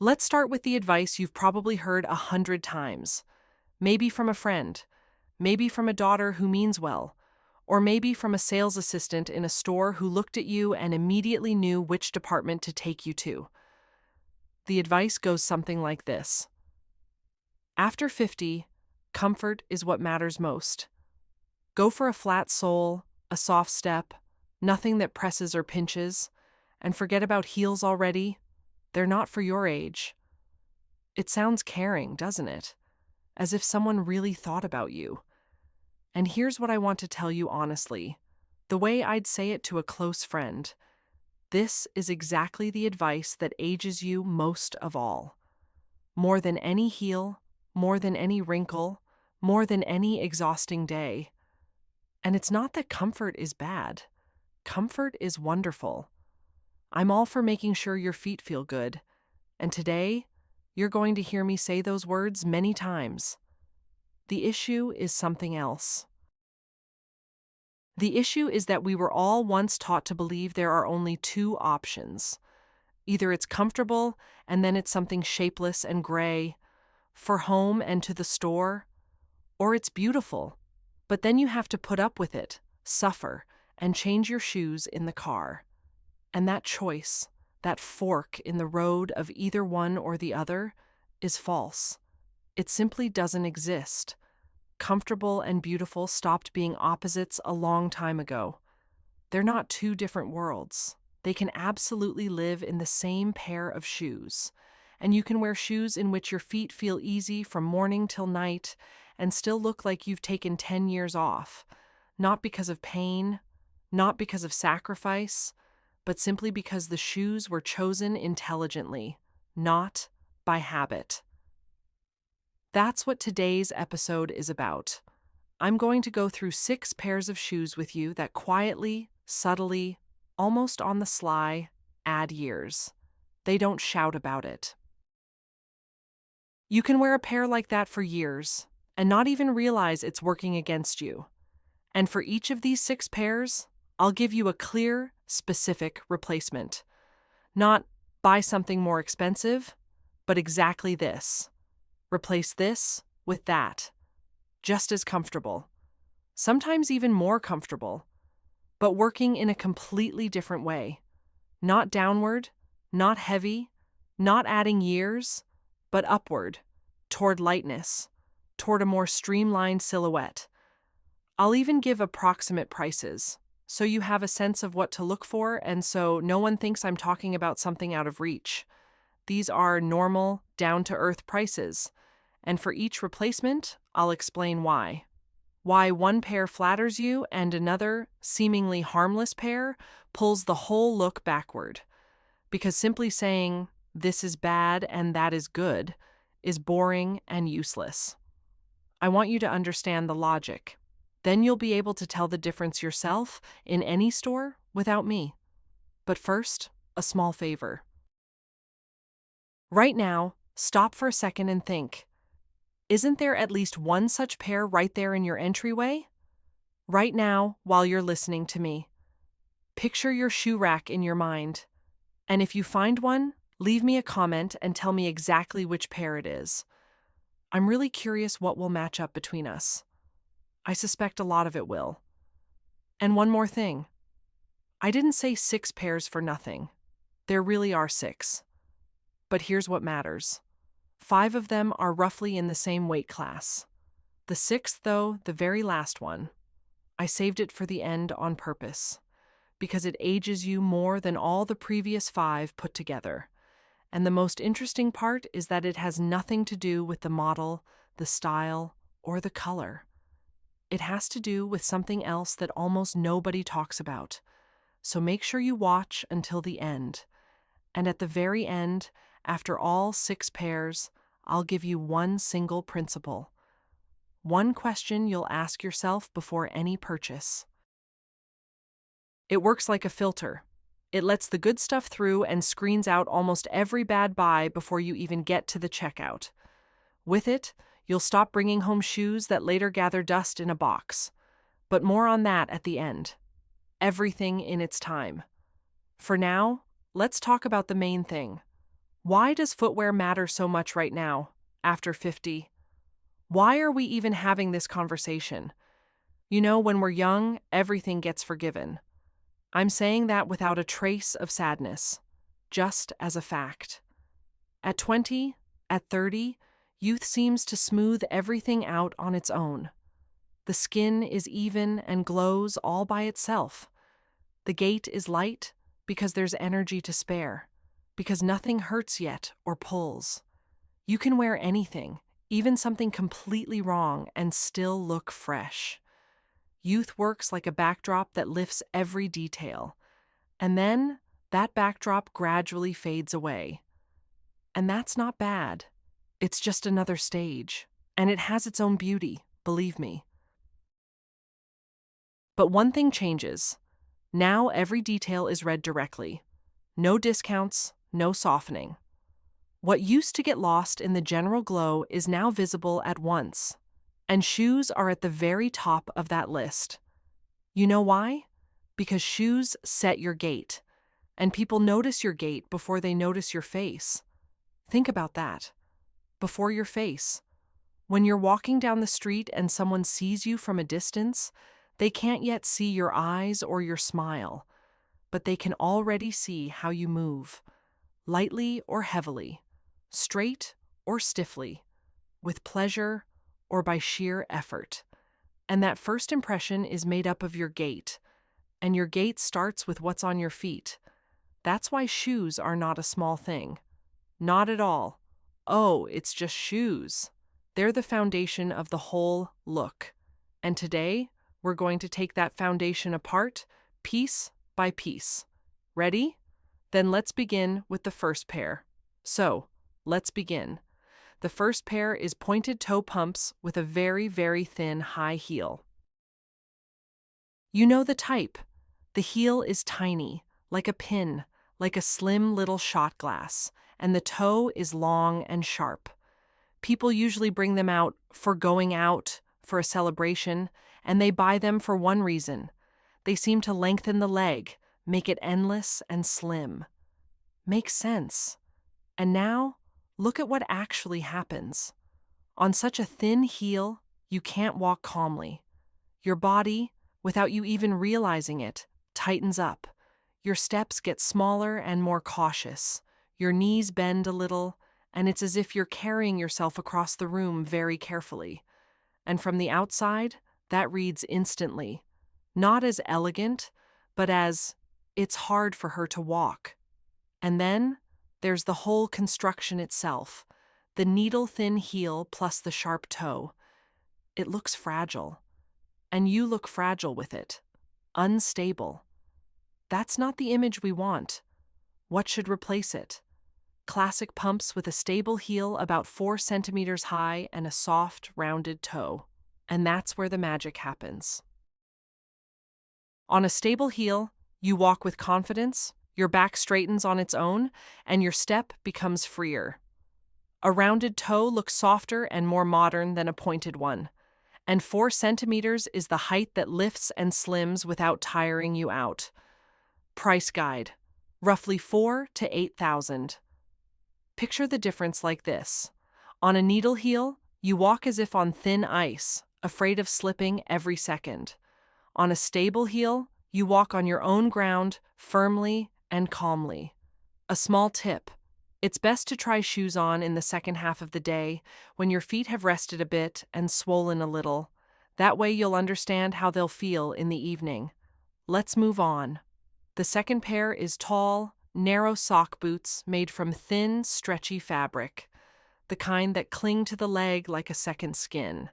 Let's start with the advice you've probably heard 100 times. Maybe from a friend, maybe from a daughter who means well, or maybe from a sales assistant in a store who looked at you and immediately knew which department to take you to. The advice goes something like this. After 50, comfort is what matters most. Go for a flat sole, a soft step, nothing that presses or pinches, and forget about heels already. They're not for your age. It sounds caring, doesn't it? As if someone really thought about you. And here's what I want to tell you honestly, the way I'd say it to a close friend. This is exactly the advice that ages you most of all. More than any heel, more than any wrinkle, more than any exhausting day. And it's not that comfort is bad. Comfort is wonderful. I'm all for making sure your feet feel good. And today, you're going to hear me say those words many times. The issue is something else. The issue is that we were all once taught to believe there are only two options. Either it's comfortable and then it's something shapeless and gray, for home and to the store, or it's beautiful, but then you have to put up with it, suffer, and change your shoes in the car. And that choice, that fork in the road of either one or the other, is false. It simply doesn't exist. Comfortable and beautiful stopped being opposites a long time ago. They're not two different worlds. They can absolutely live in the same pair of shoes. And you can wear shoes in which your feet feel easy from morning till night and still look like you've taken 10 years off, not because of pain, not because of sacrifice, but simply because the shoes were chosen intelligently, not by habit. That's what today's episode is about. I'm going to go through 6 pairs of shoes with you that quietly, subtly, almost on the sly, add years. They don't shout about it. You can wear a pair like that for years and not even realize it's working against you. And for each of these 6 pairs, I'll give you a clear, specific replacement. Not buy something more expensive, but exactly this. Replace this with that. Just as comfortable. Sometimes even more comfortable. But working in a completely different way. Not downward, not heavy, not adding years, but upward, toward lightness, toward a more streamlined silhouette. I'll even give approximate prices, so you have a sense of what to look for and so no one thinks I'm talking about something out of reach. These are normal, down-to-earth prices, and for each replacement, I'll explain why. Why one pair flatters you and another, seemingly harmless pair, pulls the whole look backward. Because simply saying, this is bad and that is good, is boring and useless. I want you to understand the logic. Then you'll be able to tell the difference yourself in any store without me. But first, a small favor. Right now, stop for a second and think. Isn't there at least one such pair right there in your entryway? Right now, while you're listening to me. Picture your shoe rack in your mind. And if you find one, leave me a comment and tell me exactly which pair it is. I'm really curious what will match up between us. I suspect a lot of it will. And one more thing. I didn't say 6 pairs for nothing. There really are 6. But here's what matters. 5 of them are roughly in the same weight class. The 6th, though, the very last one, I saved it for the end on purpose, because it ages you more than all the previous 5 put together. And the most interesting part is that it has nothing to do with the model, the style, or the color. It has to do with something else that almost nobody talks about. So make sure you watch until the end. And at the very end, after all 6 pairs, I'll give you one single principle. One question you'll ask yourself before any purchase. It works like a filter. It lets the good stuff through and screens out almost every bad buy before you even get to the checkout. With it, you'll stop bringing home shoes that later gather dust in a box. But more on that at the end. Everything in its time. For now, let's talk about the main thing. Why does footwear matter so much right now, after 50? Why are we even having this conversation? You know, when we're young, everything gets forgiven. I'm saying that without a trace of sadness, just as a fact. At 20, at 30, youth seems to smooth everything out on its own. The skin is even and glows all by itself. The gait is light because there's energy to spare, because nothing hurts yet or pulls. You can wear anything, even something completely wrong, and still look fresh. Youth works like a backdrop that lifts every detail, and then that backdrop gradually fades away. And that's not bad. It's just another stage, and it has its own beauty, believe me. But one thing changes. Now every detail is read directly. No discounts, no softening. What used to get lost in the general glow is now visible at once, and shoes are at the very top of that list. You know why? Because shoes set your gait, and people notice your gait before they notice your face. Think about that. Before your face. When you're walking down the street and someone sees you from a distance, they can't yet see your eyes or your smile, but they can already see how you move, lightly or heavily, straight or stiffly, with pleasure or by sheer effort. And that first impression is made up of your gait, and your gait starts with what's on your feet. That's why shoes are not a small thing. Not at all. Oh, it's just shoes. They're the foundation of the whole look. And today, we're going to take that foundation apart, piece by piece. Ready? Then let's begin with the first pair. So, let's begin. The first pair is pointed toe pumps with a very, very thin high heel. You know the type. The heel is tiny, like a pin, like a slim little shot glass, and the toe is long and sharp. People usually bring them out for going out, for a celebration, and they buy them for one reason. They seem to lengthen the leg, make it endless and slim. Makes sense. And now, look at what actually happens. On such a thin heel, you can't walk calmly. Your body, without you even realizing it, tightens up. Your steps get smaller and more cautious. Your knees bend a little, and it's as if you're carrying yourself across the room very carefully. And from the outside, that reads instantly. Not as elegant, but as, it's hard for her to walk. And then, there's the whole construction itself, the needle-thin heel plus the sharp toe. It looks fragile. And you look fragile with it. Unstable. That's not the image we want. What should replace it? Classic pumps with a stable heel about 4 centimeters high and a soft, rounded toe. And that's where the magic happens. On a stable heel, you walk with confidence, your back straightens on its own, and your step becomes freer. A rounded toe looks softer and more modern than a pointed one. And 4 centimeters is the height that lifts and slims without tiring you out. Price guide, roughly 4,000 to 8,000. Picture the difference like this. On a needle heel, you walk as if on thin ice, afraid of slipping every second. On a stable heel, you walk on your own ground, firmly and calmly. A small tip. It's best to try shoes on in the second half of the day, when your feet have rested a bit and swollen a little. That way you'll understand how they'll feel in the evening. Let's move on. The second pair is tall, narrow sock boots made from thin, stretchy fabric, the kind that cling to the leg like a second skin.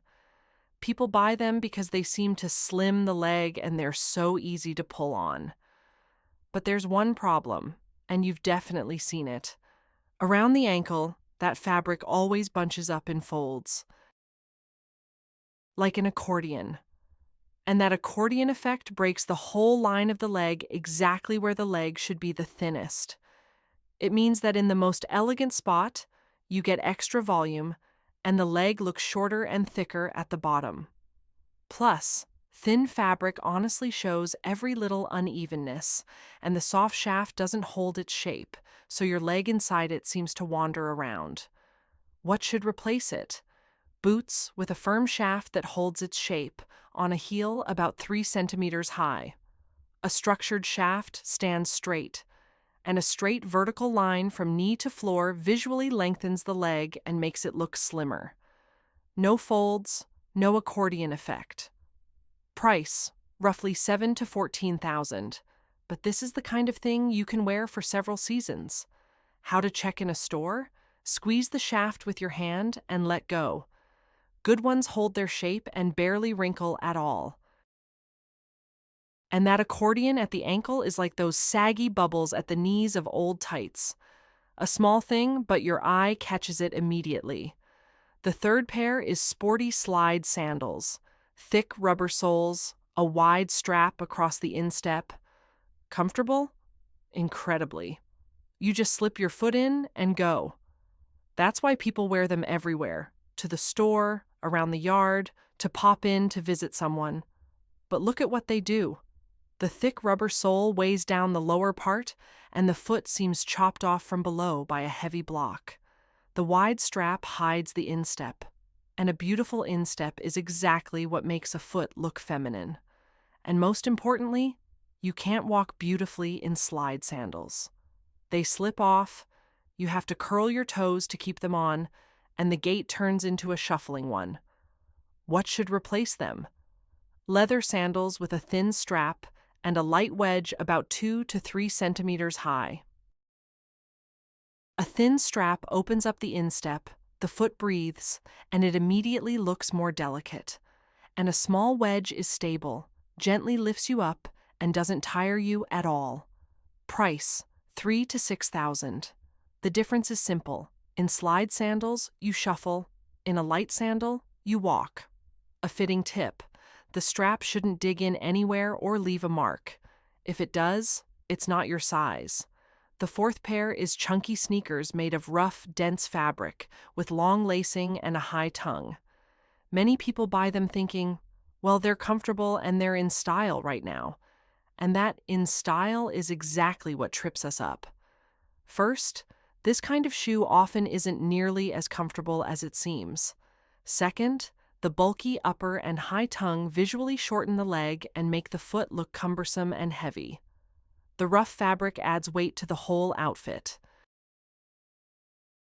People buy them because they seem to slim the leg and they're so easy to pull on. But there's one problem, and you've definitely seen it. Around the ankle, that fabric always bunches up in folds, like an accordion. And that accordion effect breaks the whole line of the leg exactly where the leg should be the thinnest. It means that in the most elegant spot, you get extra volume, and the leg looks shorter and thicker at the bottom. Plus, Thin fabric honestly shows every little unevenness, and the soft shaft doesn't hold its shape, so your leg inside it seems to wander around. What should replace it? Boots with a firm shaft that holds its shape, on a heel about 3 centimeters high. A structured shaft stands straight, and a straight vertical line from knee to floor visually lengthens the leg and makes it look slimmer. No folds, no accordion effect. Price, roughly 7 to 14,000, but this is the kind of thing you can wear for several seasons. How to check in a store? Squeeze the shaft with your hand and let go. Good ones hold their shape and barely wrinkle at all. And that accordion at the ankle is like those saggy bubbles at the knees of old tights. A small thing, but your eye catches it immediately. The third pair is sporty slide sandals. Thick rubber soles, a wide strap across the instep. Comfortable? Incredibly. You just slip your foot in and go. That's why people wear them everywhere. To the store, around the yard, to pop in to visit someone. But look at what they do. The thick rubber sole weighs down the lower part, and the foot seems chopped off from below by a heavy block. The wide strap hides the instep, and a beautiful instep is exactly what makes a foot look feminine. And most importantly, you can't walk beautifully in slide sandals. They slip off, you have to curl your toes to keep them on, and the gait turns into a shuffling one. What should replace them? Leather sandals with a thin strap and a light wedge about 2 to 3 centimeters high. A thin strap opens up the instep, the foot breathes, and it immediately looks more delicate. And a small wedge is stable, gently lifts you up, and doesn't tire you at all. Price, 3 to 6,000. The difference is simple. In slide sandals, you shuffle. In a light sandal, you walk. A fitting tip: the strap shouldn't dig in anywhere or leave a mark. If it does, it's not your size. The fourth pair is chunky sneakers made of rough, dense fabric, with long lacing and a high tongue. Many people buy them thinking, well, they're comfortable and they're in style right now. And that in style is exactly what trips us up. First, this kind of shoe often isn't nearly as comfortable as it seems. Second, the bulky upper and high tongue visually shorten the leg and make the foot look cumbersome and heavy. The rough fabric adds weight to the whole outfit.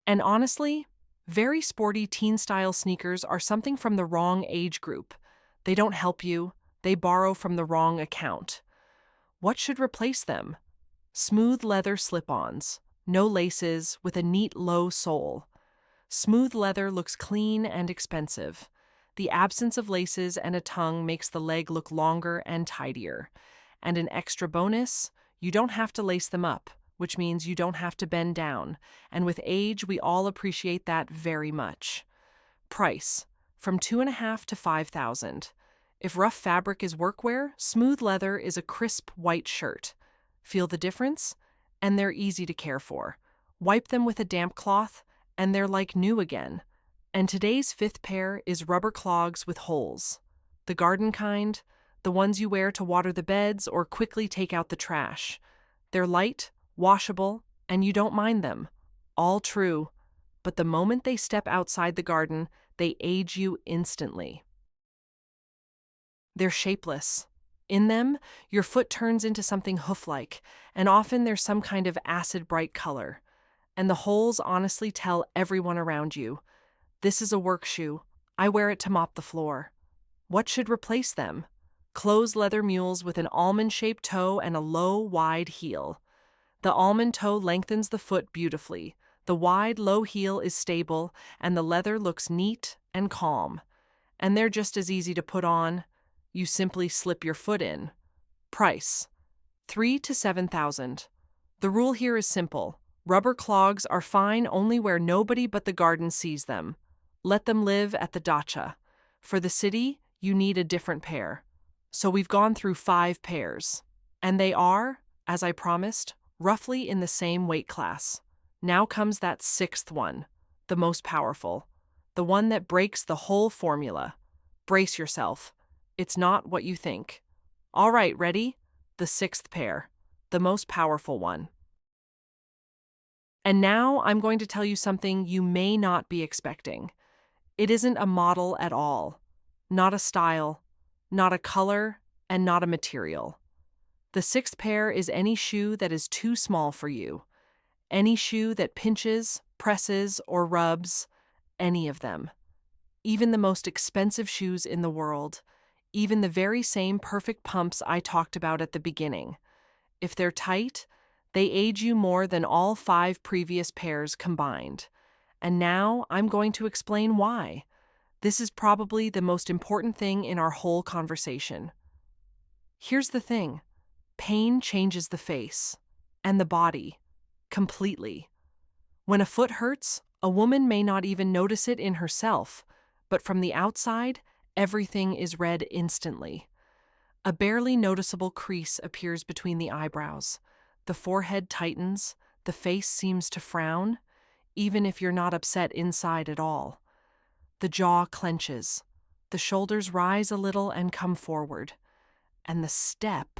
And honestly, very sporty teen-style sneakers are something from the wrong age group. They don't help you, they borrow from the wrong account. What should replace them? Smooth leather slip-ons, no laces, with a neat low sole. Smooth leather looks clean and expensive. The absence of laces and a tongue makes the leg look longer and tidier. And an extra bonus, you don't have to lace them up, which means you don't have to bend down. And with age, we all appreciate that very much. Price, from 2,500 to 5,000. If rough fabric is workwear, smooth leather is a crisp white shirt. Feel the difference? And they're easy to care for. Wipe them with a damp cloth, and they're like new again. And today's fifth pair is rubber clogs with holes. The garden kind, the ones you wear to water the beds or quickly take out the trash. They're light, washable, and you don't mind them. All true. But the moment they step outside the garden, they age you instantly. They're shapeless. In them, your foot turns into something hoof-like, and often there's some kind of acid-bright color. And the holes honestly tell everyone around you, this is a work shoe. I wear it to mop the floor. What should replace them? Closed leather mules with an almond-shaped toe and a low, wide heel. The almond toe lengthens the foot beautifully. The wide, low heel is stable, and the leather looks neat and calm. And they're just as easy to put on. You simply slip your foot in. Price, 3 to 7,000. The rule here is simple. Rubber clogs are fine only where nobody but the garden sees them. Let them live at the dacha. For the city, you need a different pair. So we've gone through 5 pairs. And they are, as I promised, roughly in the same weight class. Now comes that 6th one, the most powerful. The one that breaks the whole formula. Brace yourself. It's not what you think. All right, ready? The sixth pair, the most powerful one. And now I'm going to tell you something you may not be expecting. It isn't a model at all, not a style, not a color, and not a material. The sixth pair is any shoe that is too small for you. Any shoe that pinches, presses, or rubs, any of them. Even the most expensive shoes in the world, even the very same perfect pumps I talked about at the beginning. If they're tight, they age you more than all 5 previous pairs combined. And now I'm going to explain why. This is probably the most important thing in our whole conversation. Here's the thing. Pain changes the face and the body completely. When a foot hurts, a woman may not even notice it in herself, but from the outside, everything is red instantly. A barely noticeable crease appears between the eyebrows. The forehead tightens, the face seems to frown, even if you're not upset inside at all. The jaw clenches, the shoulders rise a little and come forward, and the step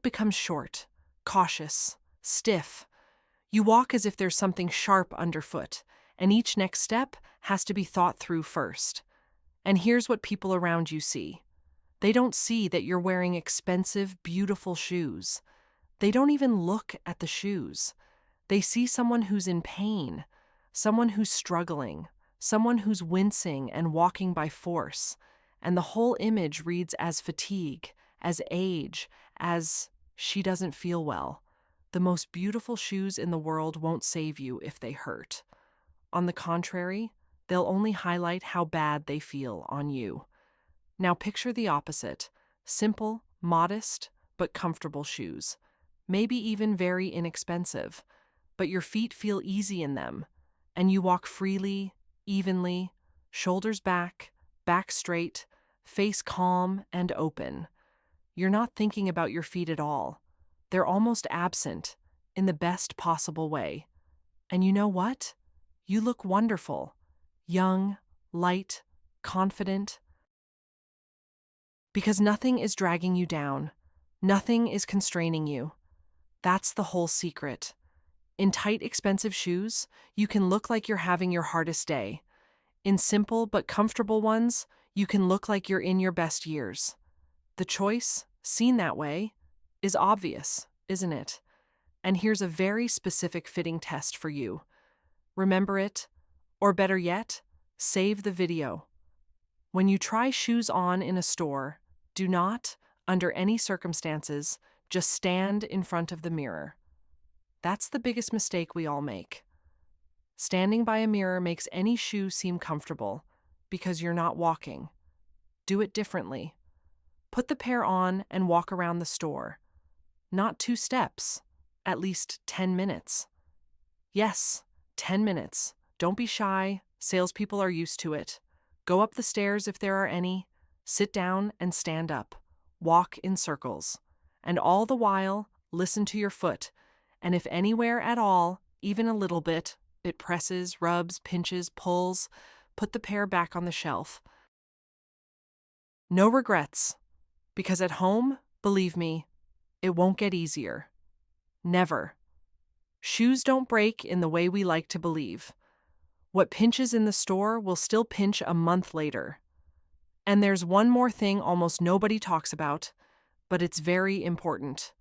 becomes short, cautious, stiff. You walk as if there's something sharp underfoot, and each next step has to be thought through first. And here's what people around you see. They don't see that you're wearing expensive, beautiful shoes. They don't even look at the shoes. They see someone who's in pain, someone who's struggling, someone who's wincing and walking by force. And the whole image reads as fatigue, as age, as she doesn't feel well. The most beautiful shoes in the world won't save you if they hurt. On the contrary, they'll only highlight how bad they feel on you. Now picture the opposite. Simple, modest, but comfortable shoes. Maybe even very inexpensive. But your feet feel easy in them, and you walk freely, evenly, shoulders back, back straight, face calm and open. You're not thinking about your feet at all. They're almost absent, in the best possible way. And you know what? You look wonderful. Young, light, confident. Because nothing is dragging you down. Nothing is constraining you. That's the whole secret. In tight, expensive shoes, you can look like you're having your hardest day. In simple but comfortable ones, you can look like you're in your best years. The choice, seen that way, is obvious, isn't it? And here's a very specific fitting test for you. Remember it, or better yet, save the video. When you try shoes on in a store, do not, under any circumstances, just stand in front of the mirror. That's the biggest mistake we all make. Standing by a mirror makes any shoe seem comfortable because you're not walking. Do it differently. Put the pair on and walk around the store. Not 2 steps, at least 10 minutes. Yes, 10 minutes. Don't be shy. Salespeople are used to it. Go up the stairs if there are any. Sit down and stand up. Walk in circles. And all the while, listen to your foot. And if anywhere at all, even a little bit, it presses, rubs, pinches, pulls, put the pair back on the shelf. No regrets. Because at home, believe me, it won't get easier. Never. Shoes don't break in the way we like to believe. What pinches in the store will still pinch a month later. And there's one more thing almost nobody talks about, but it's very important.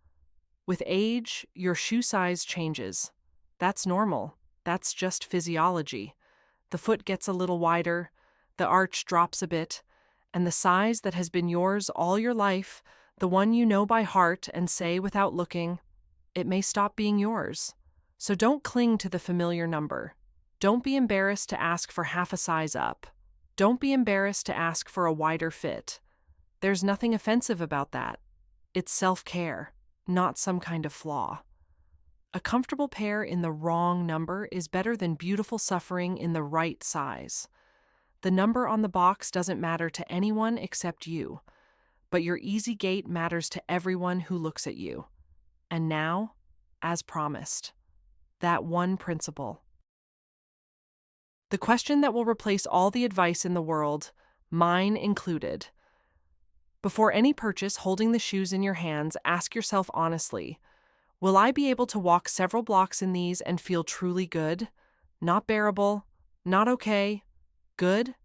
With age, your shoe size changes. That's normal. That's just physiology. The foot gets a little wider, the arch drops a bit, and the size that has been yours all your life, the one you know by heart and say without looking, it may stop being yours. So don't cling to the familiar number. Don't be embarrassed to ask for half a size up. Don't be embarrassed to ask for a wider fit. There's nothing offensive about that. It's self-care, not some kind of flaw. A comfortable pair in the wrong number is better than beautiful suffering in the right size. The number on the box doesn't matter to anyone except you, but your easy gait matters to everyone who looks at you. And now, as promised, that one principle. The question that will replace all the advice in the world, mine included. Before any purchase, holding the shoes in your hands, ask yourself honestly, will I be able to walk several blocks in these and feel truly good? Not bearable, not okay, good?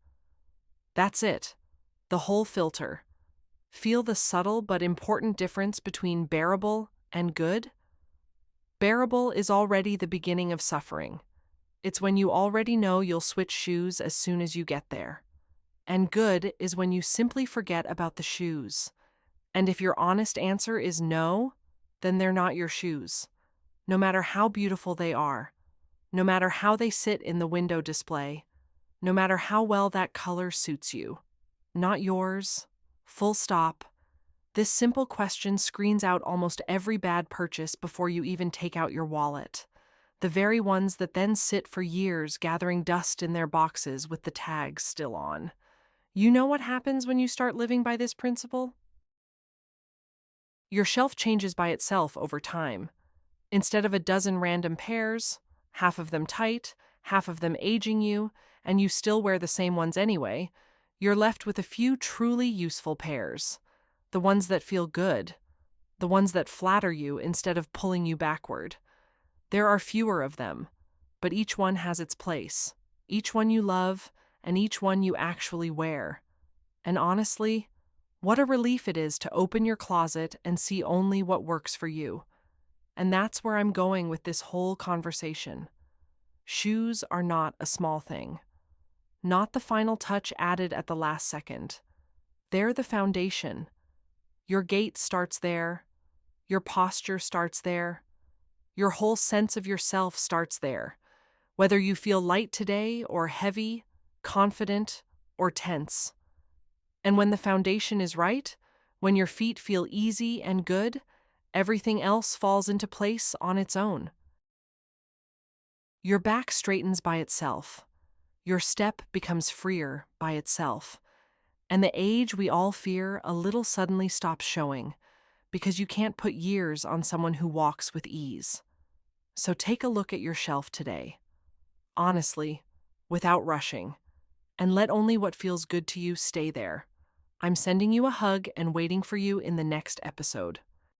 That's it. The whole filter. Feel the subtle but important difference between bearable and good? Bearable is already the beginning of suffering. It's when you already know you'll switch shoes as soon as you get there. And good is when you simply forget about the shoes. And if your honest answer is no, then they're not your shoes. No matter how beautiful they are, no matter how they sit in the window display, no matter how well that color suits you. Not yours. Full stop. This simple question screens out almost every bad purchase before you even take out your wallet. The very ones that then sit for years gathering dust in their boxes with the tags still on. You know what happens when you start living by this principle? Your shelf changes by itself over time. Instead of a dozen random pairs, half of them tight, half of them aging you, and you still wear the same ones anyway, you're left with a few truly useful pairs. The ones that feel good. The ones that flatter you instead of pulling you backward. There are fewer of them, but each one has its place. Each one you love, and each one you actually wear. And honestly, what a relief it is to open your closet and see only what works for you. And that's where I'm going with this whole conversation. Shoes are not a small thing. Not the final touch added at the last second. They're the foundation. Your gait starts there. Your posture starts there. Your whole sense of yourself starts there. Whether you feel light today or heavy, confident, or tense. And when the foundation is right, when your feet feel easy and good, everything else falls into place on its own. Your back straightens by itself. Your step becomes freer by itself. And the age we all fear a little suddenly stops showing, because you can't put years on someone who walks with ease. So take a look at your shelf today. Honestly, without rushing. And let only what feels good to you stay there. I'm sending you a hug and waiting for you in the next episode.